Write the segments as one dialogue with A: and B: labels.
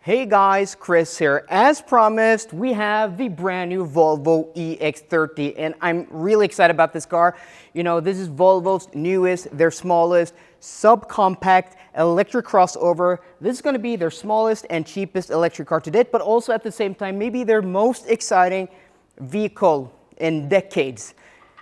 A: Hey guys, Chris here. As promised, we have the brand new Volvo EX30 and I'm really excited about this car. You know, this is Volvo's newest, their smallest, subcompact electric crossover. This is going to be their smallest and cheapest electric car to date, but also at the same time, maybe their most exciting vehicle in decades.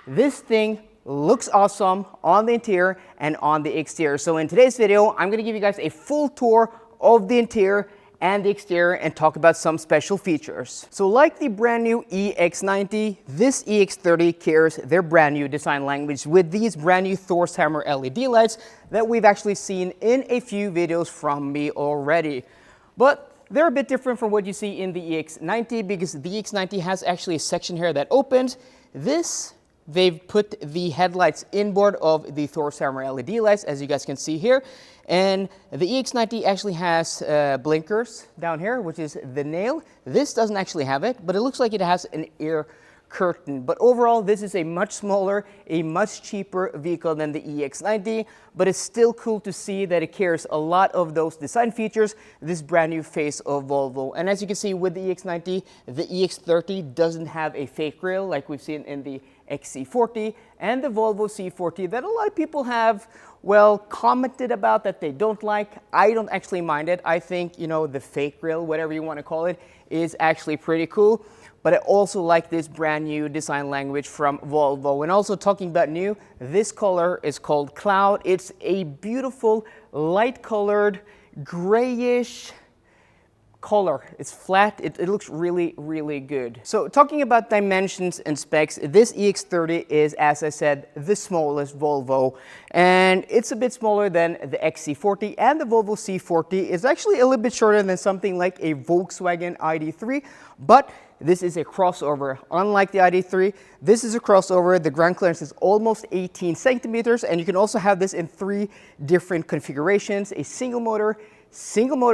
A: This thing looks awesome on the interior and on the exterior. So in today's video, I'm going to give you guys a full tour of the interior and the exterior and talk about some special features. So like the brand new EX90, this EX30 carries their brand new design language with these brand new Thor's Hammer LED lights that we've actually seen in a few videos from me already. But they're a bit different from what you see in the EX90 because the EX90 has actually a section here that opens. They've put the headlights inboard of the Thor's Hammer LED lights, as you guys can see here. And the EX90 actually has blinkers down here, which is the nail. This doesn't actually have it, but it looks like it has an air curtain. But overall, this is a much smaller, a much cheaper vehicle than the EX90, but it's still cool to see that it carries a lot of those design features, this brand new face of Volvo. And as you can see with the EX90, the EX30 doesn't have a fake grille like we've seen in the XC40 and the Volvo C40 that a lot of people have, well, commented about that they don't like. I don't actually mind it. I think, you know, the fake grille, whatever you want to call it, is actually pretty cool. But I also like this brand new design language from Volvo. And also talking about new, this color is called Cloud. It's a beautiful light colored grayish color. It's flat. It looks really, really good. So talking about dimensions and specs, this EX30 is, as I said, the smallest Volvo. And it's a bit smaller than the XC40, and the Volvo C40 is actually a little bit shorter than something like a Volkswagen ID3, but this is a crossover. Unlike the ID3, this is a crossover. The ground clearance is almost 18 centimeters, and you can also have this in 3 different configurations: a single motor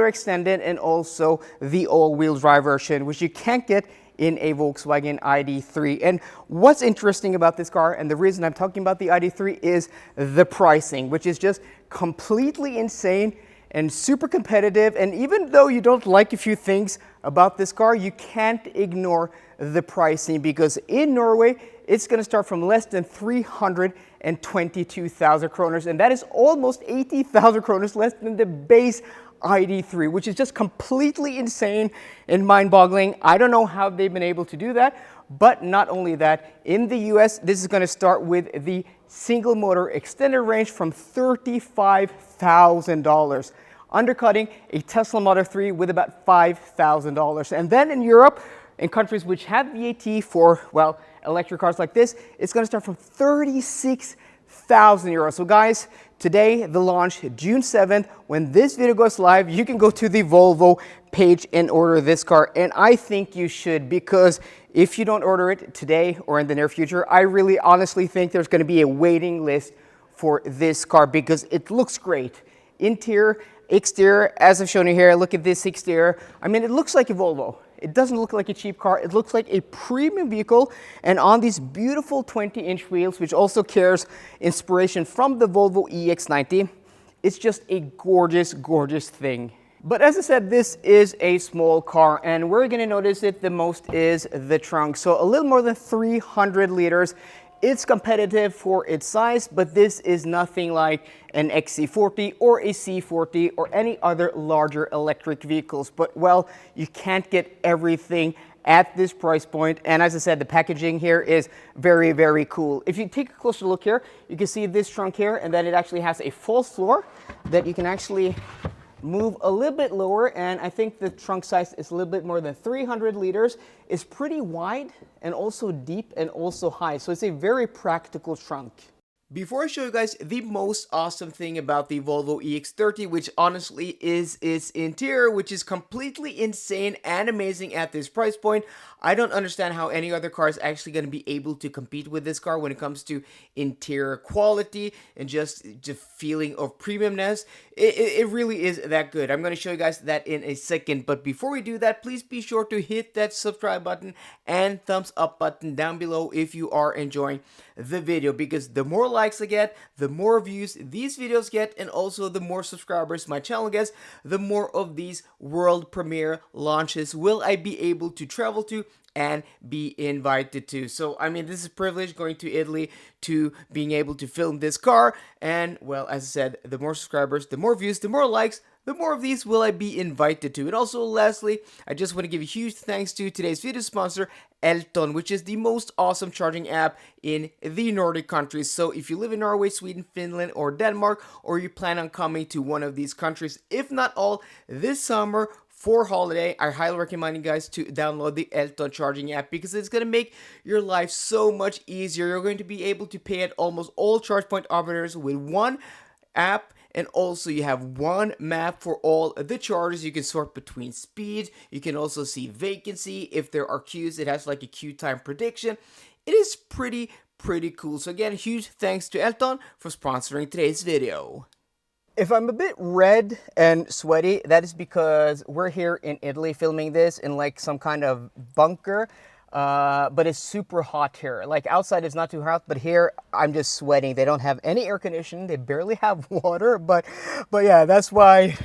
A: extended, and also the all-wheel drive version, which you can't get in a Volkswagen ID3. And what's interesting about this car, and the reason I'm talking about the ID3, is the pricing, which is just completely insane and super competitive. And even though you don't like a few things about this car, you can't ignore the pricing, because in Norway, it's going to start from less than 322,000 kroners, and that is almost 80,000 kroners less than the base ID3, which is just completely insane and mind-boggling. I don't know how they've been able to do that, but not only that, in the US, this is going to start with the single motor extended range from $35,000, undercutting a Tesla Model 3 with about $5,000. And then in Europe, in countries which have VAT for, well, electric cars like this, it's going to start from 36,000 euros. So guys, today, the launch, June 7th, when this video goes live, you can go to the Volvo page and order this car. And I think you should, because if you don't order it today or in the near future, I really honestly think there's going to be a waiting list for this car because it looks great. Interior, exterior, as I've shown you here, look at this exterior. I mean, it looks like a Volvo. It doesn't look like a cheap car. It looks like a premium vehicle, and on these beautiful 20-inch wheels, which also carries inspiration from the Volvo EX90, it's just a gorgeous, gorgeous thing. But as I said, this is a small car, and we're going to notice it the most is the trunk. So a little more than 300 liters. It's competitive for its size, but this is nothing like an XC40 or a C40 or any other larger electric vehicles. But, well, you can't get everything at this price point. And as I said, the packaging here is very, very cool. If you take a closer look here, you can see this trunk here, and then it actually has a false floor that you can actually move a little bit lower, and I think the trunk size is a little bit more than 300 liters. It's pretty wide and also deep and also high, so it's a very practical trunk. Before I show you guys the most awesome thing about the Volvo EX30, which honestly is its interior, which is completely insane and amazing at this price point, I don't understand how any other car is actually going to be able to compete with this car when it comes to interior quality and just the feeling of premiumness. It really is that good. I'm going to show you guys that in a second, but before we do that, please be sure to hit that subscribe button and thumbs up button down below if you are enjoying the video, because the more likes likes I get, the more views these videos get, and also the more subscribers my channel gets, the more of these world premiere launches will I be able to travel to and be invited to. So, I mean, this is a privilege going to Italy to being able to film this car. And, well, as I said, the more subscribers, the more views, the more likes, the more of these will I be invited to. And also, lastly, I just want to give a huge thanks to today's video sponsor, Elton, which is the most awesome charging app in the Nordic countries. So if you live in Norway, Sweden, Finland, or Denmark, or you plan on coming to one of these countries, if not all, this summer, for holiday, I highly recommend you guys to download the Elton charging app because it's going to make your life so much easier. You're going to be able to pay at almost all charge point operators with one app, and also you have one map for all the chargers. You can sort between speeds. You can also see vacancy. If there are queues, it has like a queue time prediction. It is pretty cool. So again, huge thanks to Elton for sponsoring today's video. If I'm a bit red and sweaty, that is because we're here in Italy filming this in like some kind of bunker, but it's super hot here. Like outside it's not too hot, but here I'm just sweating. They don't have any air conditioning. They barely have water, but yeah, that's why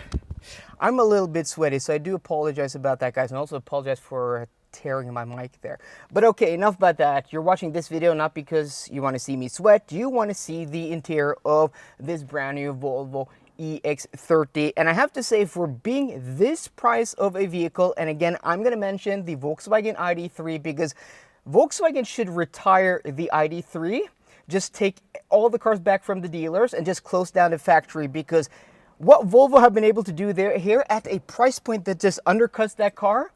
A: I'm a little bit sweaty. So I do apologize about that, guys, and also apologize for tearing my mic there. But okay, enough about that. You're watching this video not because you want to see me sweat. You want to see the interior of this brand new Volvo EX30. And I have to say, for being this price of a vehicle, and again, I'm going to mention the Volkswagen ID3 because Volkswagen should retire the ID3, just take all the cars back from the dealers and just close down the factory, because what Volvo have been able to do there here at a price point that just undercuts that car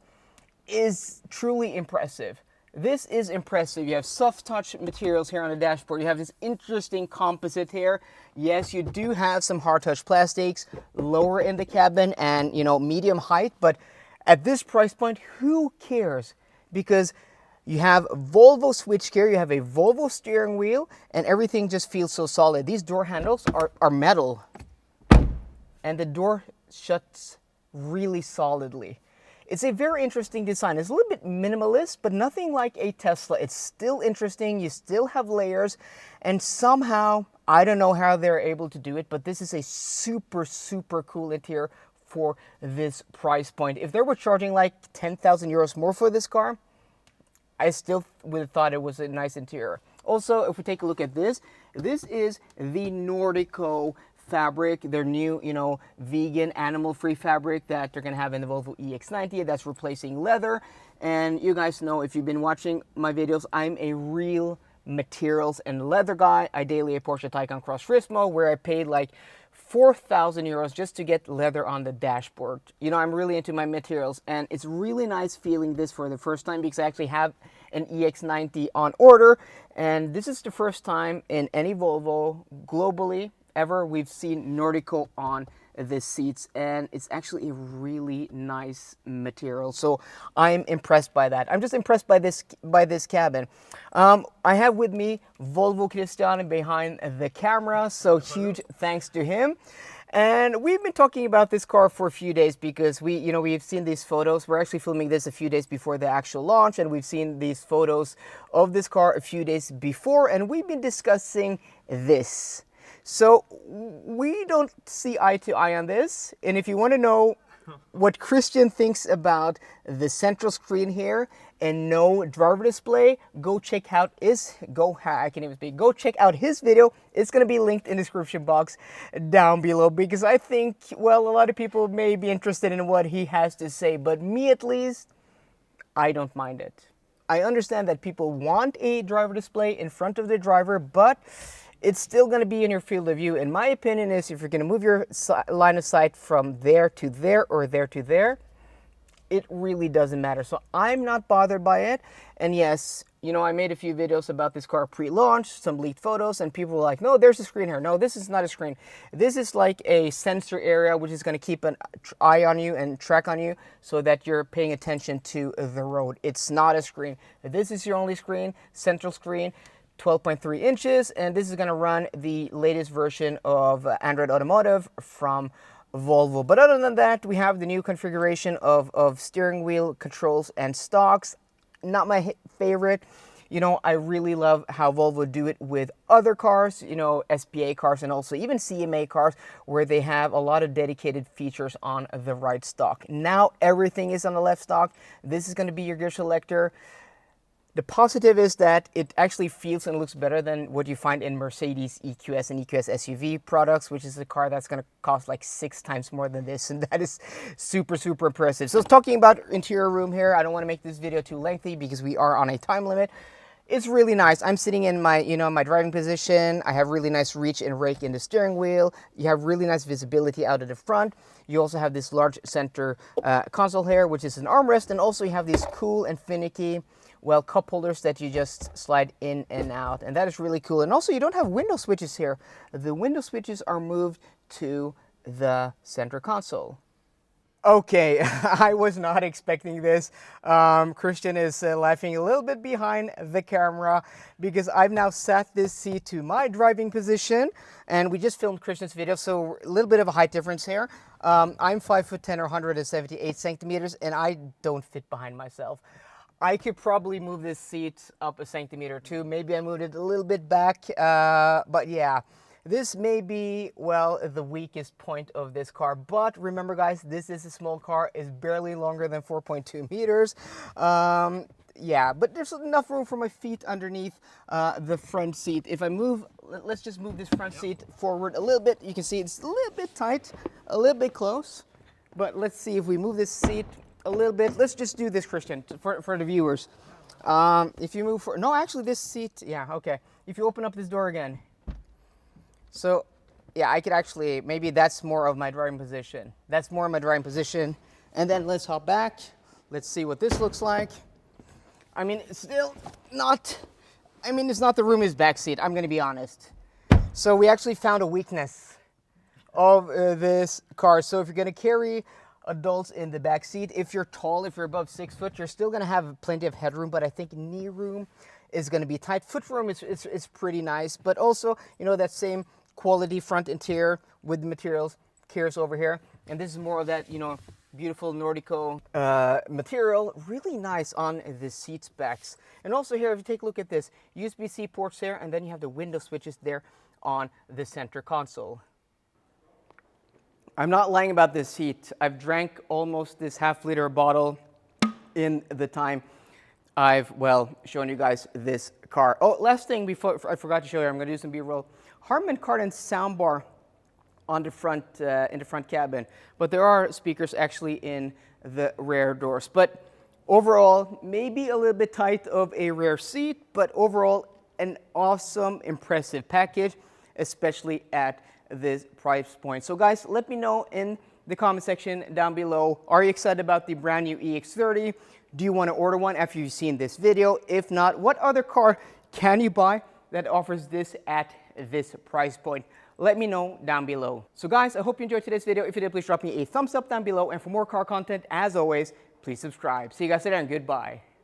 A: is truly impressive. This is impressive. You have soft touch materials here on the dashboard. You have this interesting composite here. Yes, you do have some hard touch plastics lower in the cabin and, you know, medium height, but at this price point, who cares? Because you have Volvo switchgear, you have a Volvo steering wheel, and everything just feels so solid. These door handles are metal, and the door shuts really solidly. It's a very interesting design. It's a little bit minimalist, but nothing like a Tesla. It's still interesting. You still have layers, and somehow, I don't know how they're able to do it, but this is a super cool interior for this price point. If they were charging like 10,000 euros more for this car, I still would have thought it was a nice interior. Also, if we take a look at this, this is the Nordico fabric, their new, you know, vegan, animal-free fabric that they're going to have in the Volvo EX90. That's replacing leather. And you guys know, if you've been watching my videos, I'm a real materials and leather guy. I daily a Porsche Taycan Cross Turismo, where I paid like 4,000 euros just to get leather on the dashboard. You know, I'm really into my materials, and it's really nice feeling this for the first time because I actually have an EX90 on order, and this is the first time in any Volvo globally ever we've seen Nordico on the seats, and it's actually a really nice material. So I'm impressed by that. I'm just impressed by this cabin. I have with me Volvo Christian behind the camera, so huge thanks to him. And we've been talking about this car for a few days because we've seen these photos. We're actually filming this a few days before the actual launch, and we've seen these photos of this car a few days before, and we've been discussing this. So we don't see eye to eye on this. And if you want to know what Christian thinks about the central screen here and no driver display, go check out his check out his video. It's going to be linked in the description box down below, because I think, well, a lot of people may be interested in what he has to say, but me at least, I don't mind it. I understand that people want a driver display in front of the driver, but it's still going to be in your field of view. And my opinion is, if you're going to move your line of sight from there to there or there to there, it really doesn't matter. So I'm not bothered by it. And yes, you know, I made a few videos about this car pre-launch, some leaked photos, and people were like, no, there's a screen here. No, this is not a screen. This is like a sensor area, which is going to keep an eye on you and track on you so that you're paying attention to the road. It's not a screen. This is your only screen, central screen. 12.3 inches, and this is going to run the latest version of Android Automotive from Volvo. But other than that, we have the new configuration of steering wheel controls and stalks. Not my favorite. You know, I really love how Volvo do it with other cars, you know, SPA cars and also even CMA cars, where they have a lot of dedicated features on the right stalk. Now everything is on the left stalk. This is going to be your gear selector. The positive is that it actually feels and looks better than what you find in Mercedes EQS and EQS SUV products, which is a car that's going to cost like 6 times more than this, and that is super, super impressive. So talking about interior room here, I don't want to make this video too lengthy because we are on a time limit. It's really nice. I'm sitting in my, you know, my driving position. I have really nice reach and rake in the steering wheel. You have really nice visibility out of the front. You also have this large center console here, which is an armrest, and also you have these cool and finicky, well, cup holders that you just slide in and out, and that is really cool. And also you don't have window switches here. The window switches are moved to the center console. Okay, I was not expecting this. Christian is laughing a little bit behind the camera because I've now sat this seat to my driving position, and we just filmed Christian's video, so a little bit of a height difference here. I'm 5'10" or 178 centimeters, and I don't fit behind myself. I could probably move this seat up a centimeter or two. Maybe I moved it a little bit back, but yeah. This may be, well, the weakest point of this car, but remember guys, this is a small car. It's barely longer than 4.2 meters. Yeah, but there's enough room for my feet underneath the front seat. If I move, let's just move this front seat forward a little bit. You can see it's a little bit tight, a little bit close, but let's see if we move this seat a little bit. Let's just do this, Christian, for the viewers. If you move no, actually this seat, yeah, okay. If you open up this door again. So, yeah, I could actually, maybe that's more of my driving position. That's more of my driving position. And then let's hop back. Let's see what this looks like. I mean, it's still not, I mean, it's not the roomiest back seat, I'm going to be honest. So we actually found a weakness of this car. So if you're going to carry adults in the back seat, if you're tall, if you're above 6 foot, you're still going to have plenty of headroom, but I think knee room is going to be tight. Foot room is pretty nice, but also, you know, that same quality front interior with the materials carries over here. And this is more of that, you know, beautiful Nordico material. Really nice on the seat specs. And also here, if you take a look at this, USB-C ports there, and then you have the window switches there on the center console. I'm not lying about this seat. I've drank almost this half-liter bottle in the time I've, well, shown you guys this car. Oh, last thing before I forgot to show you, I'm going to do some B-roll. Harman Kardon soundbar on the front, in the front cabin, but there are speakers actually in the rear doors. But overall, maybe a little bit tight of a rear seat, but overall, an awesome, impressive package, especially at this price point. So guys, let me know in the comment section down below, are you excited about the brand new EX30? Do you want to order one after you've seen this video? If not, what other car can you buy that offers this at this price point? Let me know down below. So guys, I hope you enjoyed today's video. If you did, please drop me a thumbs up down below. And for more car content, as always, please subscribe. See you guys later and goodbye.